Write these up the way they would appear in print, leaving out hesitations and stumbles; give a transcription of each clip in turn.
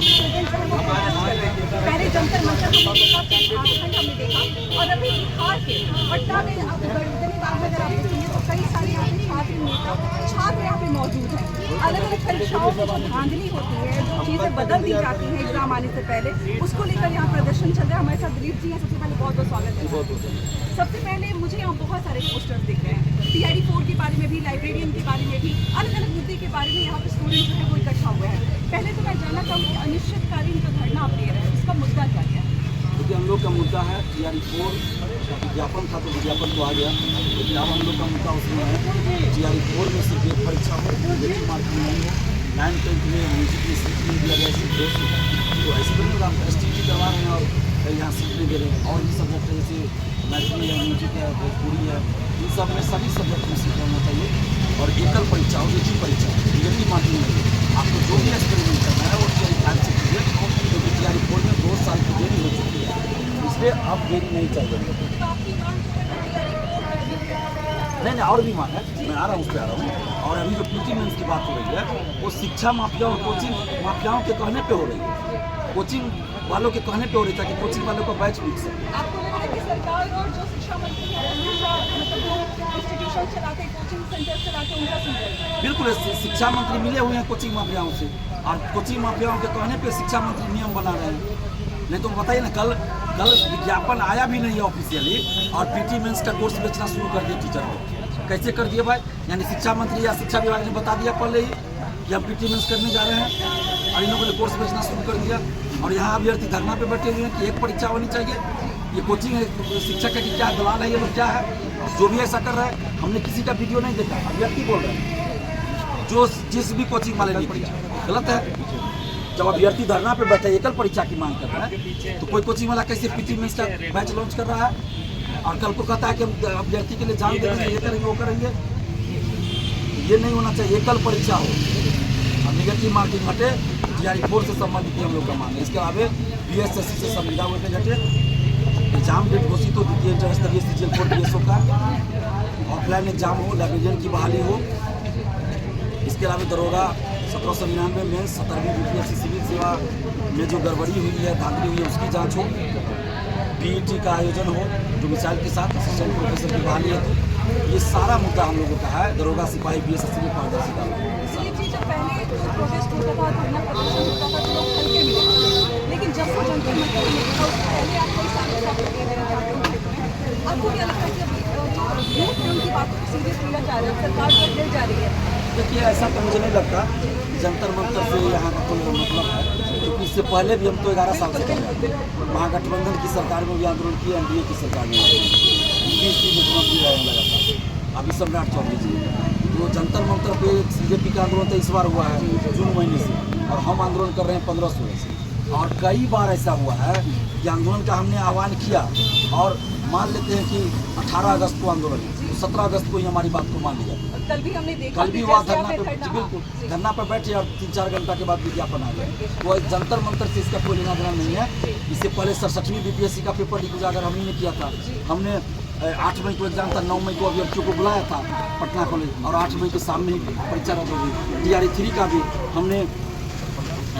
पहले जंतर मंतर हमने देखा, फिर झारखंड हमने देखा, और अभी बिहार के पटना में गर्दनी बाग में अगर आप देखेंगे तो कई सारे यहाँ पे छात्र नेता छात्र यहाँ पे मौजूद हैं। अलग अलग परीक्षाओं में जो धांधली होती है, जो चीज़ें बदल दी जाती हैं एग्जाम आने से पहले, उसको लेकर यहाँ प्रदर्शन चल रहा है। हमारे साथ दिलीप जी हैं, सबसे पहले बहुत बहुत स्वागत है। सबसे पहले मुझे यहाँ बहुत सारे पोस्टर्स दिख रहे हैं, TRD 4 के बारे में भी, लाइब्रेरियन के बारे में भी, अलग अलग मुद्दे के बारे में यहाँ पे स्टूडेंट जो है वो इकट्ठा हुआ है। पहले तो मैं जानना चाहूँगी अनिश्चितकालीन जो धरना आप ले रहे हैं उसका मुद्दा क्या है? क्योंकि हम लोग का मुद्दा है TRD 4 विज्ञापन था तो विज्ञापन तो आ गया, लेकिन अब हम लोग का मुद्दा उसमें है TRD 4 में सिर्फ एक परीक्षा हो, मार्किंग नहीं हो, 9th 10th में म्यूजिक में सीट नहीं दिया गया, सिर्फ 2 सीट। तो ऐसे तो नहीं, आप STT करवा रहे हैं और यहाँ सीट नहीं दे रहे हैं। और भी सब्जेक्ट है जैसे मैथिली है, म्यूजिक है, भोजपुरी है, इन सब में सभी सब्जेक्ट में सीट होना चाहिए। और एकल परीक्षा हो, एक ही परीक्षा, निगेटिव मार्किंग नहीं। आपको जो भी एक्सपेरिमेंट करना है वो TRD 5 से कीजिए, क्योंकि TRD 4 में 2 साल की देरी हो चुकी है, इसलिए अब देरी नहीं चाहिए। नहीं, और भी मांग है, मैं आ रहा हूँ, उस पर आ रहा हूँ। और अभी जो PT मेंस की बात हो रही है वो शिक्षा माफिया और कोचिंग माफियाओं के कहने पे हो रही है, कोचिंग वालों के कहने पे हो रही है, ताकि कोचिंग वालों का बैच बिक सके। आपको लगता है कि सरकार और जो शिक्षा मंत्री हैं मतलब जो इंस्टीट्यूशन चलाते, कोचिंग सेंटर चलाते, उनका सुन रहे हैं? बिल्कुल, शिक्षा मंत्री मिले हुए हैं कोचिंग माफियाओं से, और कोचिंग माफियाओं के कहने पे शिक्षा मंत्री नियम बना रहे हैं। नहीं तो बताइए ना, कल विज्ञापन आया भी नहीं है ऑफिशियली, और PT मेंस का कोर्स बेचना शुरू कर दिया टीचर को। कैसे कर दिया भाई? यानी शिक्षा मंत्री या शिक्षा विभाग ने बता दिया पहले ही कि हम PT मेंस करने जा रहे हैं, और इन लोगों ने कोर्स बेचना शुरू कर दिया। और यहाँ अभ्यर्थी धरना पे बैठे हुए हैं कि एक परीक्षा होनी चाहिए। ये कोचिंग है, शिक्षक का कि क्या दलाल है ये लोग, क्या है? जो भी ऐसा कर रहा है, हमने किसी का वीडियो नहीं देखा, अभ्यर्थी बोल रहे हैं जो जिस भी कोचिंग वाले ने किया गलत है। जब अभ्यर्थी धरना पे बैठे एकल परीक्षा की मांग कर रहा है, तो कोई कोचिंग वाला कैसे PT मेंस का बैच लॉन्च कर रहा है? और कल को कहता है कि हम अभ्यर्थी के लिए जान दे देंगे, ये करेंगे वो करेंगे। ये नहीं होना चाहिए, एकल परीक्षा हो और निगेटिव मार्किंग हटे। TRD 4 से संबंधित हम लोग का मांग है। इसके अलावा BSSC से संविदा वेटेज हटे, एग्जाम डेट घोषित हो, द्वितीय इंटर स्तरीय CGL 4 DSO का, ऑफलाइन एग्जाम हो, लाइब्रेरियन की बहाली हो। इसके अलावा दरोगा 1799 मेंस 17वीं BPSC सिविल सेवा में जो गड़बड़ी हुई है, धांधली हुई है, उसकी जांच हो। PET का आयोजन हो जो मिसाइल के साथ, असिस्टेंट प्रोफेसर की बहाली है। तो ये सारा मुद्दा हम लोगों का है, दरोगा सिपाही BSSC में पारदर्शिता। जब पहले प्रोटेस्ट होता था, धरना प्रदर्शन होता था, तो लोग हल्के मिले, लेकिन जब से जंतर मंतर में देखा उससे पहले आप कोई सारे दे देना चाहते हैं, आपको क्या लगता है कि अभी जो यूथ है उनकी बातों को सीरियस लिया जा रहा है, सरकार जो दिल जा रही है? देखिए, ऐसा तो मुझे नहीं लगता जंतर मंतर से यहाँ का कोई मतलब है, क्योंकि इससे पहले भी हम तो 11 साल से कर रहे थे। महागठबंधन की सरकार में भी आंदोलन किया, NDA की सरकार में मुख्यमंत्री रहे लगातार। अभी सम्राट चौधरी जी जो जंतर मंतर पे CJP का आंदोलन तो इस बार हुआ है जून महीने से, और हम आंदोलन कर रहे हैं 15-16 से। और कई बार ऐसा हुआ है कि आंदोलन का हमने आह्वान किया, और मान लेते हैं कि 18 अगस्त को आंदोलन है, तो 17 अगस्त को ही हमारी बात को मान लिया। कल भी हमने देखा, कल भी हुआ धरना पे, बिल्कुल धरना पर बैठे और 3-4 घंटा के बाद विज्ञापन आ गया। वो जंतर मंतर से इसका कोई लेना देना नहीं है। इससे पहले 67वीं BPSC का पेपर लीक उजागर हमने ने किया था। हमने 8 मई को एग्जाम था, 9 मई को अभ्यर्थियों को बुलाया था पटना कॉलेज, और 8 मई के सामने ही परीक्षा रद्द हो गई। TRD 3 का भी हमने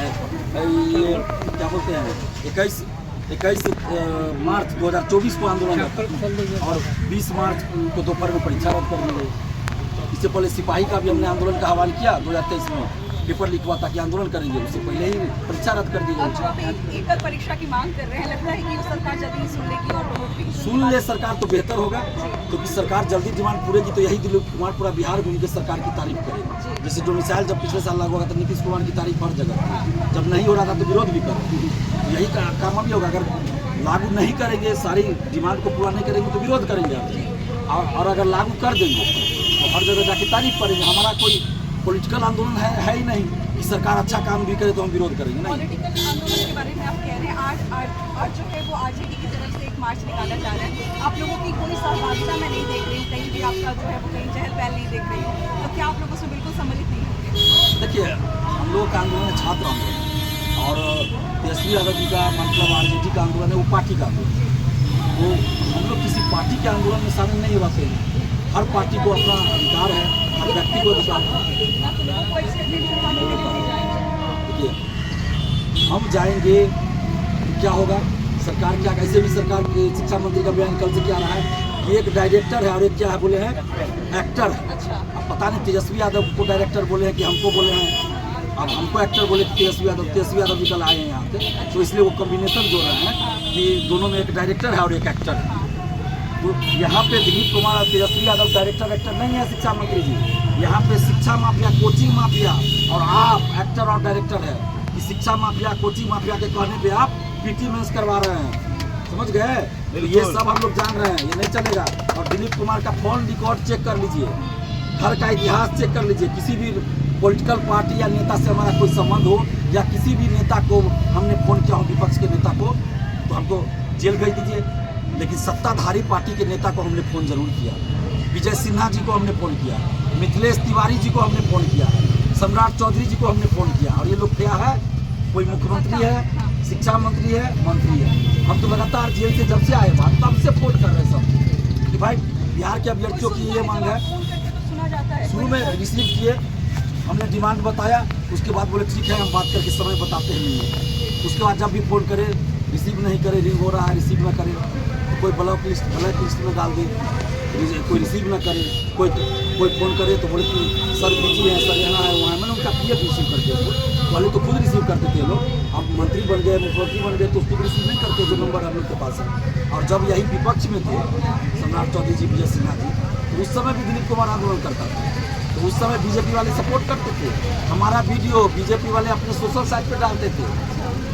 ये क्या बोलते हैं 21 मार्च 2024 को आंदोलन था, और 20 मार्च को दोपहर में परीक्षा रद्द कर दी गई। इससे पहले सिपाही का भी हमने आंदोलन का आह्वान किया 2023 में, पेपर लीक हुआ था कि आंदोलन करेंगे, उससे पहले ही परीक्षा रद्द कर दी गई। एकल परीक्षा की मांग कर रहे हैं, लगता है कि सरकार जल्दी सुन लेगी और सुन ले सरकार तो बेहतर होगा, क्योंकि सरकार जल्दी डिमांड पूरेगी तो यही दिलीप कुमार पूरा बिहार घूम के सरकार की तारीफ करेगा। जैसे जो मिसाइल जब पिछले साल लागू हुआ था, नीतीश कुमार की तारीफ हर जगह, जब नहीं हो रहा था तो विरोध भी कर, यही काम भी होगा। अगर लागू नहीं करेंगे, सारी डिमांड को पूरा नहीं करेंगे तो विरोध करेंगे और अगर लागू कर देंगे तो हर जगह जाके तारीफ करेंगे। हमारा कोई पॉलिटिकल आंदोलन है ही नहीं कि सरकार अच्छा काम भी करे तो हम विरोध करेंगे। नहीं, पॉलिटिकल आंदोलन के बारे में आप कह रहे हैं, आज जो है वो RJD की तरफ से एक मार्च निकाला जा रहा है, आप लोगों की कोई सहभागिता मैं नहीं देख रही हूँ, कहीं भी आपका जो है वो कहीं चहल पहल नहीं देख रही हूँ, तो क्या आप लोग उसमें बिल्कुल सम्मिलित नहीं होंगे? देखिए, हम लोग का आंदोलन है छात्र आंदोलन, और तेजस्वी यादव जी का मतलब RJD का आंदोलन है वो पार्टी का आंदोलन। वो हम लोग किसी पार्टी के आंदोलन में शामिल नहीं होते हैं। हर पार्टी को अपना अधिकार है, हर व्यक्ति को अधिकार है। देखिए, हम जाएंगे तो क्या होगा, सरकार क्या, ऐसे भी सरकार के शिक्षा मंत्री का बयान कल से क्या रहा है कि एक डायरेक्टर है और एक क्या है बोले हैं एक्टर है। अब पता नहीं तेजस्वी यादव को डायरेक्टर बोले हैं कि हमको बोले हैं, अब हमको एक्टर बोले कि तेजस्वी यादव भी कल आए हैं यहाँ पे, तो इसलिए वो कॉम्बिनेशन जो रहे हैं कि दोनों में एक डायरेक्टर है और एक एक्टर है। तो यहाँ पे दिलीप कुमार और तेजस्वी यादव डायरेक्टर एक्टर नहीं है शिक्षा मंत्री जी, यहाँ पे शिक्षा माफिया, कोचिंग माफिया और आप एक्टर और डायरेक्टर है कि शिक्षा माफिया, कोचिंग माफिया के कहने पे आप पीटी मेंस करवा रहे हैं, समझ गए? तो ये सब हम लोग जान रहे हैं, ये नहीं चलेगा। और दिलीप कुमार का फोन रिकॉर्ड चेक कर लीजिए, घर का इतिहास चेक कर लीजिए, किसी भी पॉलिटिकल पार्टी या नेता से हमारा कोई संबंध हो या किसी भी नेता को हमने फोन किया हो, विपक्ष के नेता को, तो हमको जेल भेज दीजिए। लेकिन सत्ताधारी पार्टी के नेता को हमने फ़ोन जरूर किया, विजय सिन्हा जी को हमने फ़ोन किया, मिथिलेश तिवारी जी को हमने फ़ोन किया, सम्राट चौधरी जी को हमने फ़ोन किया। और ये लोग क्या है, कोई मुख्यमंत्री है, शिक्षा मंत्री है, मंत्री है। हम तो लगातार जेल से जब से आए बात तब से फोन कर रहे हैं सब कि भाई बिहार के अभ्यर्थियों की ये मांग है। शुरू में रिसीव किए, हमने डिमांड बताया, उसके बाद बोले ठीक है हम बात करके समय बताते हैं नहीं है। उसके बाद जब भी फ़ोन करे रिसीव नहीं करे, रिंग हो रहा है रिसीव ना करे, कोई ब्लैक लिस्ट में डाल दे, कोई रिसीव ना करे, कोई फ़ोन करे तो बोले कि सर बिजी है, सर यहाँ है वहाँ है। मैंने उनका पीएफ रिसीव करके पहले तो खुद रिसीव करते थे लोग, अब मंत्री बन गए, मुख्यमंत्री बन गए तो उसको रिसीव नहीं करते जो नंबर हम लोग के पास है। और जब यही विपक्ष में थे सम्राट चौधरी जी, विजय सिन्हा जी, तो उस समय भी दिलीप कुमार आंदोलन करता था, तो उस समय बीजेपी वाले सपोर्ट करते थे। हमारा वीडियो बीजेपी वाले अपने सोशल साइट पर डालते थे,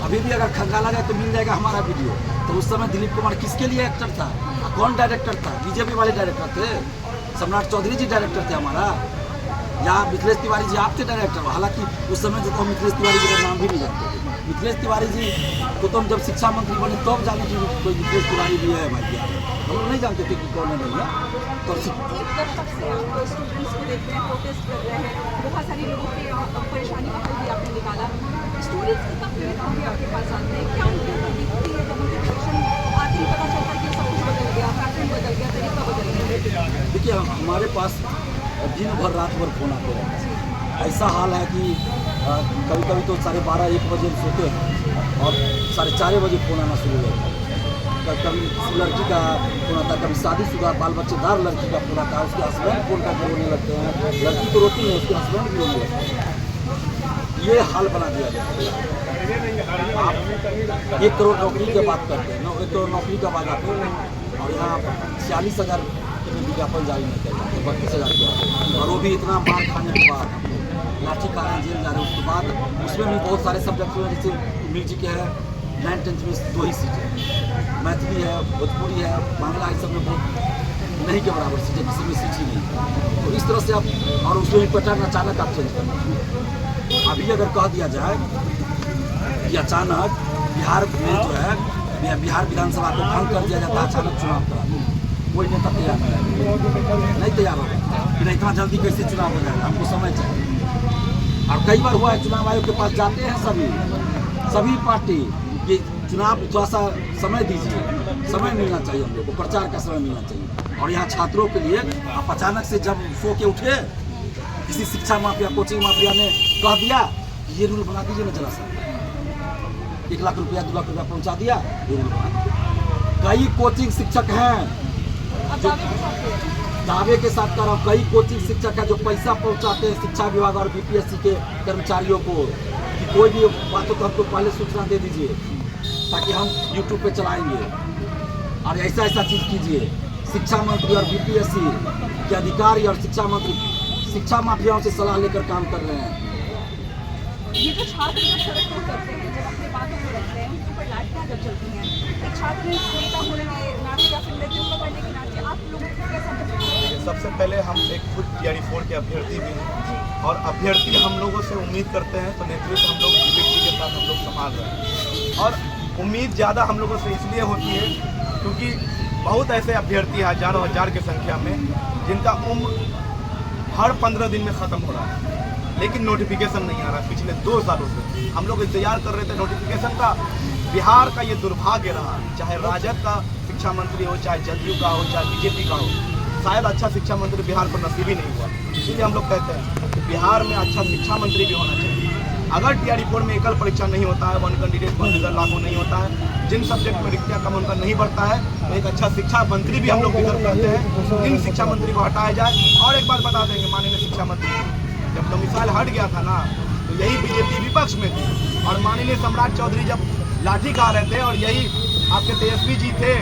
अभी भी अगर खंगाला जाए तो मिल जाएगा हमारा वीडियो। तो उस समय दिलीप कुमार किसके लिए एक्टर था, कौन डायरेक्टर था? बीजेपी वाले डायरेक्टर थे, सम्राट चौधरी जी डायरेक्टर थे हमारा, या मिथिलेश तिवारी जी आप थे डायरेक्टर। हालांकि उस समय जो तो मिथिलेश तिवारी जी का नाम भी नहीं जानते थे। मिथिलेश तिवारी जी को तो हम जब शिक्षा मंत्री बने तब जाने की कोई मिथिलेश तिवारी भी है भाई, हम लोग नहीं जानते थे कि कौन है नहीं है। तो एक दशक से आप स्टूडेंट्स को देख रहे हैं, प्रोटेस्ट कर रहे हैं, बहुत सारे लोगों की परेशानी का हल भी आपने निकाला। स्टूडेंट्स कितना प्रेरित होकर आपके पास आते हैं, क्या उनके अंदर दिखती है जब उनके इलेक्शन आते ही पता चलता है कि सब कुछ बदल गया, पैटर्न बदल गया, तरीका बदल गया? देखिए हमारे पास दिन भर रात भर फोन आते हैं। ऐसा हाल है कि कभी कभी तो 12:30-1 बजे सोते हैं और 4:30 बजे फ़ोन आना शुरू हो जाता है। कभी लड़की का फ़ोन आता है, कभी शादीशुदा बाल बच्चेदार लड़की का फ़ोन आता है, उसके हस्बैंड फ़ोन करके रोने लगते हैं, लड़की तो रोती है उसके हस्बैंड भी रोने लगते हैं। ये हाल बना दिया गया है। आप 1 करोड़ नौकरी की बात करते हैं, 1 करोड़ नौकरी का बात आते हैं और यहाँ 46,000 विज्ञापन जारी नहीं कर जाते, 32,000 के, और वो भी इतना मार खाने के बाद लाठी कारण जेल जा रहे हैं। उसके बाद उसमें भी बहुत सारे सब्जेक्ट हैं, जैसे म्यूजिक है 9th-10th में 2 ही सीटें, मैथिली है, भोजपुरी है, बांग्ला, इस सब में बहुत नहीं के बराबर सीटें, किसी में सीट ही नहीं। तो इस तरह से आप, और उसमें पैटर्न अचानक आप चेंज करते। अभी अगर कह दिया जाए कि अचानक बिहार में जो है बिहार विधानसभा को भंग कर दिया जाता है, अचानक चुनाव करा, कोई नेता तैयार नहीं तैयार होगा कि इतना जल्दी कैसे चुनाव हो जाएगा, हमको समय चाहिए। और कई बार हुआ है, चुनाव आयोग के पास जाते हैं सभी पार्टी कि चुनाव थोड़ा सा समय दीजिए, समय मिलना चाहिए हम लोग को, प्रचार का समय मिलना चाहिए। और यहाँ छात्रों के लिए आप अचानक से जब सो के उठे, किसी शिक्षा माफिया, कोचिंग माफिया ने कह दिया कि ये रूल बना दीजिए ना जरा सा, 1 लाख रुपया 2 लाख रुपया पहुँचा दिया, ये रूल बना। कई कोचिंग शिक्षक हैं जो दावे के साथ कर रहा हूँ, कई कोचिंग शिक्षक है जो पैसा पहुंचाते हैं शिक्षा विभाग और बीपीएससी के कर्मचारियों को कि कोई भी बातों को हमको पहले सूचना दे दीजिए ताकि हम यूट्यूब पे चलाएंगे और ऐसा ऐसा चीज़ कीजिए। शिक्षा मंत्री और बीपीएससी के अधिकारी और शिक्षा मंत्री शिक्षा माफियाओं से सलाह लेकर काम कर रहे हैं। ये जो छात्र जब सड़क पर उतरते हैं, जब अपने बातों को रखते हैं, उनके ऊपर लाठियां जब चलती हैं, एक छात्र नेता होने के नाते या फिर नेतृत्व करने के नाते आप लोगों को कैसा महसूस होता है? सबसे पहले हम एक खुद TRE4 के अभ्यर्थी भी हैं और अभ्यर्थी हम लोगों से उम्मीद करते हैं, तो नेतृत्व हम लोग विवेक जी के साथ हम लोग संभाल रहे हैं। और उम्मीद ज़्यादा हम लोगों से इसलिए होती है क्योंकि बहुत ऐसे अभ्यर्थी हैं हजारों हजार की संख्या में जिनका उम्र हर 15 दिन में ख़त्म हो रहा है, लेकिन नोटिफिकेशन नहीं आ रहा। पिछले 2 सालों से हम लोग इंतजार कर रहे थे नोटिफिकेशन का। बिहार का ये दुर्भाग्य रहा, चाहे राजद का शिक्षा मंत्री हो, चाहे जदयू का हो, चाहे बीजेपी का हो, शायद अच्छा शिक्षा मंत्री बिहार को नसीब ही नहीं हुआ। इसीलिए हम लोग कहते हैं कि बिहार में अच्छा शिक्षा मंत्री भी होना चाहिए अगर टीआरई 4 में एकल परीक्षा नहीं होता है, 1 कैंडिडेट 1 रिजल्ट लागू नहीं होता है, जिन सब्जेक्ट में रिक्तियाँ कम उनका नहीं बढ़ता है, तो एक अच्छा शिक्षा मंत्री भी हम लोग डिजर्व करते हैं। जिन शिक्षा मंत्री को हटाया जाए। और एक बात बता देंगे माननीय शिक्षा मंत्री, जब डोमिसाइल हट गया था ना, तो यही बीजेपी विपक्ष में थी और माननीय सम्राट चौधरी जब लाठी खा रहे थे, और यही आपके तेजस्वी जी थे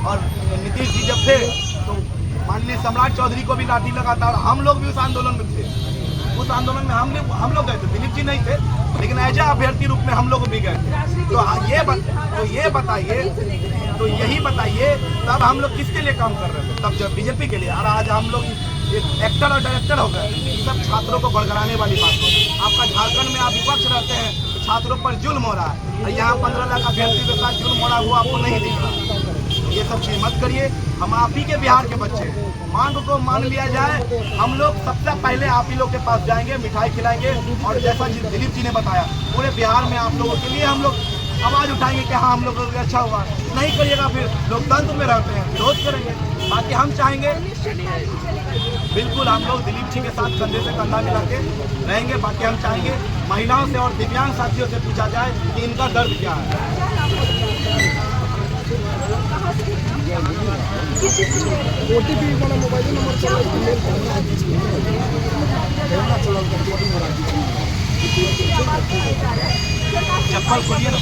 और नीतीश जी जब थे, तो माननीय सम्राट चौधरी को भी लाठी लगा था और हम लोग भी उस आंदोलन में थे। उस आंदोलन में हम लोग गए थे, दिलीप जी नहीं थे, लेकिन एज अभ्यर्थी रूप में हम लोग भी गए थे। तो ये बताइए, तो यही बताइए तब हम लोग किसके लिए काम कर रहे थे? तब जब बीजेपी के लिए। और आज हम लोग एक्टर और डायरेक्टर हो गए। सब छात्रों को भड़काने वाली बात है। आपका झारखंड में आप विपक्ष रहते हैं, तो छात्रों पर जुल्म हो रहा है, और यहाँ 15 लाख अभ्यर्थी के साथ जुल्म हो रहा है, वो आपको नहीं दिख रहा। ये सब चीज मत करिए। हम आप ही के बिहार के बच्चे, मांग को मान लिया जाए, हम लोग सबसे पहले आप ही लोग के पास जाएंगे, मिठाई खिलाएंगे, और जैसा दिलीप जी ने बताया, पूरे बिहार में आप लोगों के लिए हम लोग आवाज उठाएंगे कि हाँ हम लोगों को अच्छा हुआ। नहीं करिएगा फिर लोकतंत्र में रहते हैं, विरोध करेंगे। बाकी हम चाहेंगे बिल्कुल हम लोग दिलीप जी के साथ कंधे से कंधा मिला के रहेंगे। बाकी हम चाहेंगे महिलाओं से और दिव्यांग साथियों से पूछा जाए कि इनका दर्द क्या है। OTP वाला मोबाइल नंबर चप्पल खोलिए ना,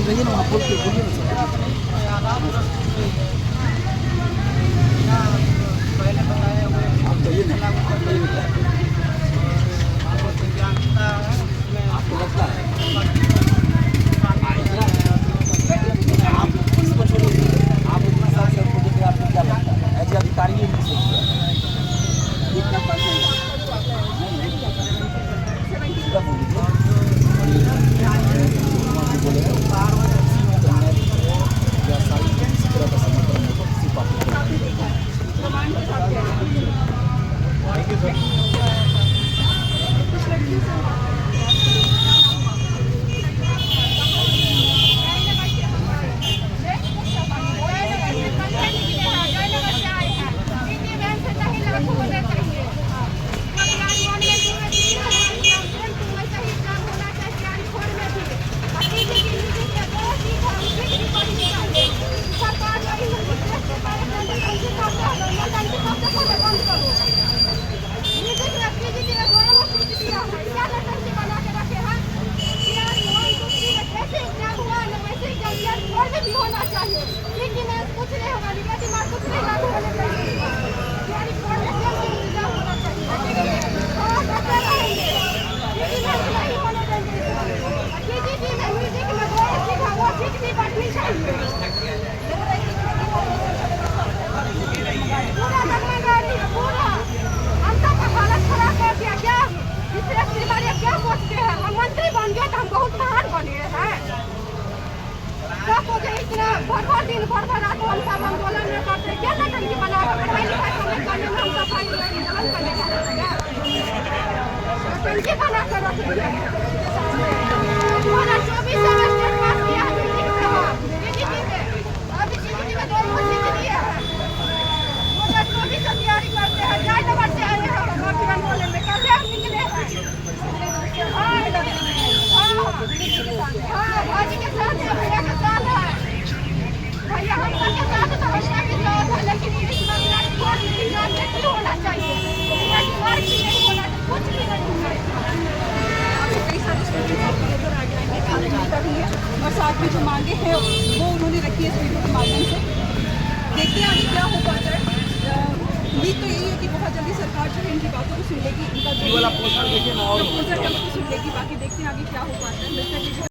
रहिए ना वहाँ खोल के खोलिए ना। आप कहिए ना, आपको लगता है आप इसको छोड़िए, आप इतना साल से आपको देखिए, आपको क्या लगता है ऐसे अधिकारी ही नहीं सोचते हैं। भर दिन भर रात हम सब आंदोलन में करते क्या नटंकी बना पढ़ाई लिखाई करने में हम सफाई आंदोलन करने नटंकी बना कर रख दिया। 2024 में स्टेट पास किया है बीजेपी में, अभी बीजेपी में 2 सीट दिए हैं। 2024 से तैयारी करते हैं, जयनगर से आए हैं हम आंदोलन में, कल हम निकले हैं। हाँ भाजी के साथ है, भैया के साथ है, भैया हम सबके साथ तो हमेशा के साथ है, लेकिन इस महिला की कोई इंतजाम नहीं होना चाहिए, नहीं होना, कुछ भी नहीं होना। कई सारे स्टूडेंट आपके इधर आ जाएंगे, और साथ में जो मांगे हैं वो उन्होंने रखी है इस वीडियो के माध्यम से। देखते हैं आगे क्या हो पाता है। उम्मीद तो यही है कि बहुत जल्दी सरकार जो है इनकी बातों को सुन लेगी, इनका जो प्रपोजल है वो सुन लेगी। बाकी देखते हैं आगे क्या हो पाता है।